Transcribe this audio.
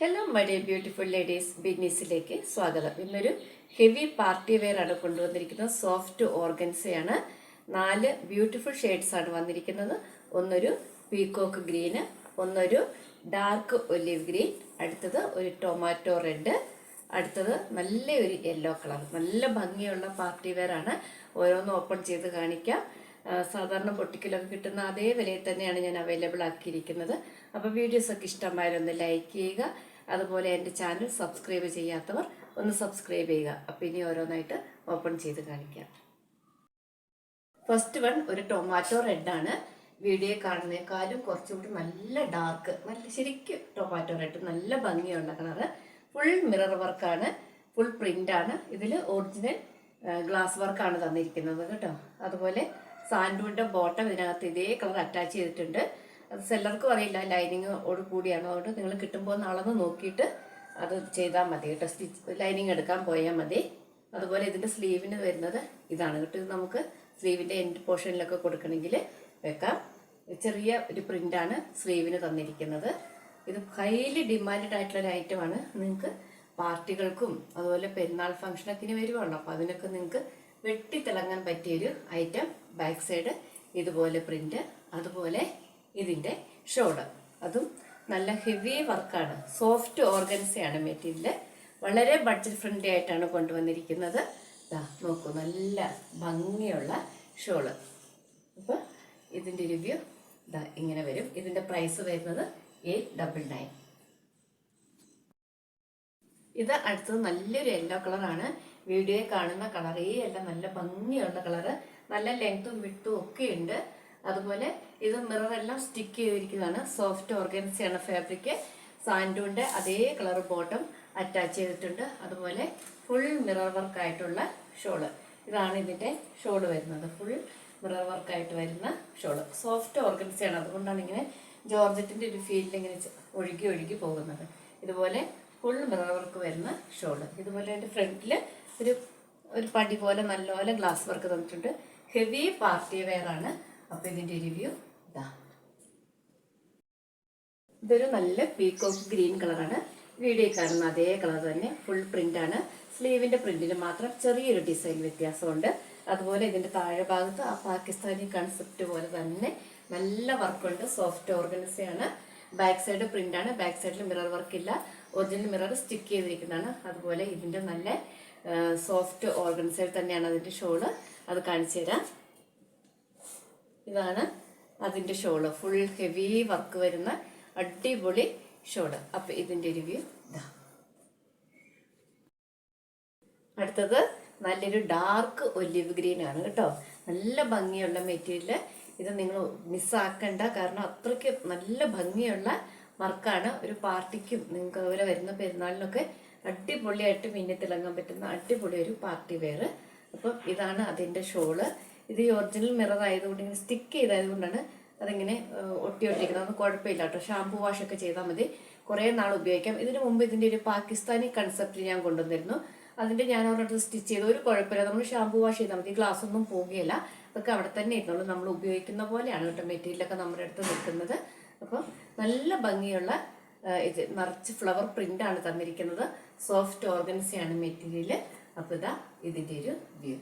Hello my dear beautiful ladies, ബിഗ്നീസിലേക്ക് സ്വാഗതം. ഇന്നൊരു ഹെവി പാർട്ടി വെയർ ആണ് കൊണ്ടുവന്നിരിക്കുന്നത്. സോഫ്റ്റ് ഓർഗൻസയാണ്. 4 ബ്യൂട്ടിഫുൾ ഷെയ്ഡ്സ് ആണ് വന്നിരിക്കുന്നത്. ഒന്നൊരു പീകോക്ക് ഗ്രീന്, ഒന്നൊരു ഡാർക്ക് ഒലിവ് ഗ്രീൻ, അടുത്തത് ഒരു ടൊമാറ്റോ റെഡ്, അടുത്തത് നല്ലൊരു യെല്ലോ കളർ. നല്ല ഭംഗിയുള്ള പാർട്ടി വെയർ ആണ്. ഓരോന്നും ഓപ്പൺ ചെയ്ത് കാണിക്കാം. സാധാരണ പൊട്ടിക്കലൊക്കെ കിട്ടുന്ന അതേ വിലയിൽ തന്നെയാണ് ഞാൻ അവൈലബിൾ ആക്കിയിരിക്കുന്നത്. അപ്പോൾ വീഡിയോസൊക്കെ ഇഷ്ടമായാലൊന്ന് ലൈക്ക് ചെയ്യുക. അതുപോലെ എൻ്റെ ചാനൽ സബ്സ്ക്രൈബ് ചെയ്യാത്തവർ ഒന്ന് സബ്സ്ക്രൈബ് ചെയ്യുക. അപ്പോൾ ഇനി ഓരോന്നായിട്ട് ഓപ്പൺ ചെയ്ത് കാണിക്കാം. ഫസ്റ്റ് വൺ ഒരു ടൊമാറ്റോ റെഡാണ്. വീഡിയോ കാണുന്നേക്കാളും കുറച്ചുകൂടി നല്ല ഡാർക്ക്, നല്ല ശരിക്കും ടൊമാറ്റോ റെഡ്, നല്ല ഭംഗിയുള്ള കളറ്. ഫുൾ മിറർ വർക്കാണ്, ഫുൾ പ്രിൻ്റാണ്. ഇതിൽ ഒറിജിനൽ ഗ്ലാസ് വർക്കാണ് തന്നിരിക്കുന്നത് കേട്ടോ. അതുപോലെ സാൻഡൂണിൻ്റെ ബോട്ടം ഇതിനകത്ത് ഇതേ കളർ അറ്റാച്ച് ചെയ്തിട്ടുണ്ട്. അത് സെല്ലർക്കും അറിയില്ല ലൈനിങ്ങോട് കൂടിയാണ്. അതുകൊണ്ട് നിങ്ങൾ കിട്ടുമ്പോൾ ഒന്ന് അളന്ന് നോക്കിയിട്ട് അത് ചെയ്താൽ മതി കേട്ടോ. ലൈനിങ് എടുക്കാൻ പോയാൽ മതി. അതുപോലെ ഇതിൻ്റെ സ്ലീവിന് വരുന്നത് ഇതാണ് കേട്ടോ. ഇത് നമുക്ക് സ്ലീവിൻ്റെ എൻഡ് പോർഷനിലൊക്കെ കൊടുക്കണമെങ്കിൽ വെക്കാം. ചെറിയ ഒരു പ്രിൻ്റാണ് സ്ലീവിന് തന്നിരിക്കുന്നത്. ഇത് ഹൈലി ഡിമാൻഡഡ് ആയിട്ടുള്ളൊരു ഐറ്റമാണ്. നിങ്ങൾക്ക് പാർട്ടികൾക്കും അതുപോലെ പെരുന്നാൾ ഫംഗ്ഷനൊക്കെ ഇനി വരുവാണല്ലോ, അപ്പോൾ അതിനൊക്കെ നിങ്ങൾക്ക് വെട്ടിത്തിളങ്ങാൻ പറ്റിയൊരു ഐറ്റം. ബാക്ക് സൈഡ് ഇതുപോലെ പ്രിൻ്റ്, അതുപോലെ ഇതിൻ്റെ ഷോൾഡർ, അതും നല്ല ഹെവി വർക്കാണ്. സോഫ്റ്റ് ഓർഗൻസയാണ് മെറ്റീരിയൽ. വളരെ ബഡ്ജറ്റ് ഫ്രണ്ട്ലി ആയിട്ടാണ് കൊണ്ടുവന്നിരിക്കുന്നത്. നോക്കൂ, നല്ല ഭംഗിയുള്ള ഷോള്. അപ്പോൾ ഇതിൻ്റെ റിവ്യൂ ഇങ്ങനെ വരും. ഇതിൻ്റെ പ്രൈസ് വരുന്നത് 899. ഇത് അടുത്തത് നല്ലൊരു യെല്ലോ കളറാണ്. വീഡിയോയിൽ കാണുന്ന കളറേ അല്ല, നല്ല ഭംഗിയുള്ള കളറ്. നല്ല ലെങ്ത്തും വിട്ടും ഒക്കെ ഉണ്ട്. അതുപോലെ ഇത് മിററെല്ലാം സ്റ്റിക്ക് ചെയ്തിരിക്കുന്നതാണ്. സോഫ്റ്റ് ഓർഗൻസയാണ് ഫാബ്രിക്. സാൻഡൂണിൻ്റെ അതേ കളർ ബോട്ടം അറ്റാച്ച് ചെയ്തിട്ടുണ്ട്. അതുപോലെ ഫുൾ മിറർ വർക്കായിട്ടുള്ള ഷോള്. ഇതാണ് ഇതിൻ്റെ ഷോള് വരുന്നത്. ഫുൾ മിറർ വർക്കായിട്ട് വരുന്ന ഷോള്. സോഫ്റ്റ് ഓർഗൻസയാണ്, അതുകൊണ്ടാണ് ഇങ്ങനെ ജോർജറ്റിൻ്റെ ഒരു ഫീലിൽ ഇങ്ങനെ ഒഴുകി ഒഴുകി പോകുന്നത്. ഇതുപോലെ ഫുൾ മിറർ വർക്ക് വരുന്ന ഷോള്. ഇതുപോലെ അതിൻ്റെ ഫ്രണ്ടിൽ ഒരു പടി പോലെ നല്ലപോലെ ഗ്ലാസ് വർക്ക് തന്നിട്ടുണ്ട്. ഹെവി പാർട്ടി വെയർ ആണ്. അപ്പോൾ ഇതിൻ്റെ റിവ്യൂ ഇതൊരു നല്ല പീകോക്ക് ഗ്രീൻ കളറാണ്. വീഡിയോയിൽ കാണുന്ന അതേ കളർ തന്നെ, ഫുൾ പ്രിൻ്റാണ്. സ്ലീവിൻ്റെ പ്രിൻറ്റിന് മാത്രം ചെറിയൊരു ഡിസൈൻ വ്യത്യാസമുണ്ട്. അതുപോലെ ഇതിൻ്റെ താഴെ ഭാഗത്ത് ആ പാകിസ്ഥാനി കൺസെപ്റ്റ് പോലെ തന്നെ നല്ല വർക്കുണ്ട്. സോഫ്റ്റ് ഓർഗൻസയാണ്. ബാക്ക് സൈഡ് പ്രിൻ്റാണ്. ബാക്ക് സൈഡിൽ മിറർ വർക്കില്ല, ഒറിജിനൽ മിറർ സ്റ്റിക്ക് ചെയ്തിരിക്കുന്നതാണ്. അതുപോലെ ഇതിൻ്റെ നല്ല സോഫ്റ്റ് ഓർഗൻസയിൽ തന്നെയാണ് അതിൻ്റെ ഷോള്. അത് കാണിച്ചു തരാം. ഇതാണ് അതിൻ്റെ ഷോള്. ഫുൾ ഹെവി വർക്ക് വരുന്ന അടിപൊളി ഷോള്. അപ്പം ഇതിൻ്റെ റിവ്യൂ അടുത്തത് നല്ലൊരു ഡാർക്ക് ഒലിവ് ഗ്രീൻ ആണ് കേട്ടോ. നല്ല ഭംഗിയുള്ള മെറ്റീരിയൽ. ഇത് നിങ്ങൾ മിസ്സാക്കണ്ട, കാരണം അത്രയ്ക്ക് നല്ല ഭംഗിയുള്ള വർക്കാണ്. ഒരു പാർട്ടിക്കും നിങ്ങൾക്ക് അതുപോലെ വരുന്ന പെരുന്നാളിനൊക്കെ അടിപൊളിയായിട്ട് മിന്നിത്തിളങ്ങാൻ പറ്റുന്ന അടിപൊളി ഒരു പാർട്ടി വെയർ. അപ്പം ഇതാണ് അതിൻ്റെ ഷോള്. ഇത് ഒറിജിനൽ മിറർ ആയതുകൊണ്ട് ഇങ്ങനെ സ്റ്റിക്ക് ചെയ്തായതുകൊണ്ടാണ് അതിങ്ങനെ ഒട്ടിക്കുന്നത്. അത് കുഴപ്പമില്ല കേട്ടോ. ഷാംപൂ വാഷൊക്കെ ചെയ്താൽ മതി, കുറേ നാൾ ഉപയോഗിക്കാം. ഇതിന് മുമ്പ് ഇതിൻ്റെ ഒരു പാകിസ്ഥാനി കൺസെപ്റ്റ് ഞാൻ കൊണ്ടുവന്നിരുന്നു. അതിൻ്റെ ഞാൻ അവരുടെ സ്റ്റിച്ച് ചെയ്ത് ഒരു കുഴപ്പമില്ല. നമ്മൾ ഷാംപൂ വാഷ് ചെയ്താൽ മതി, ഗ്ലാസ് ഒന്നും പോകുകയില്ല. അതൊക്കെ അവിടെ തന്നെ ഇരുന്നുള്ളൂ. നമ്മൾ ഉപയോഗിക്കുന്ന പോലെയാണ് കേട്ടോ മെറ്റീരിയലൊക്കെ നമ്മുടെ അടുത്ത് നിൽക്കുന്നത്. അപ്പം നല്ല ഭംഗിയുള്ള ഇത് നിറച്ച് ഫ്ലവർ പ്രിൻ്റാണ് തന്നിരിക്കുന്നത്. സോഫ്റ്റ് ഓർഗൻസയാണ് മെറ്റീരിയൽ. അപ്പോൾ ഇതിൻ്റെ ഒരു വ്യൂ.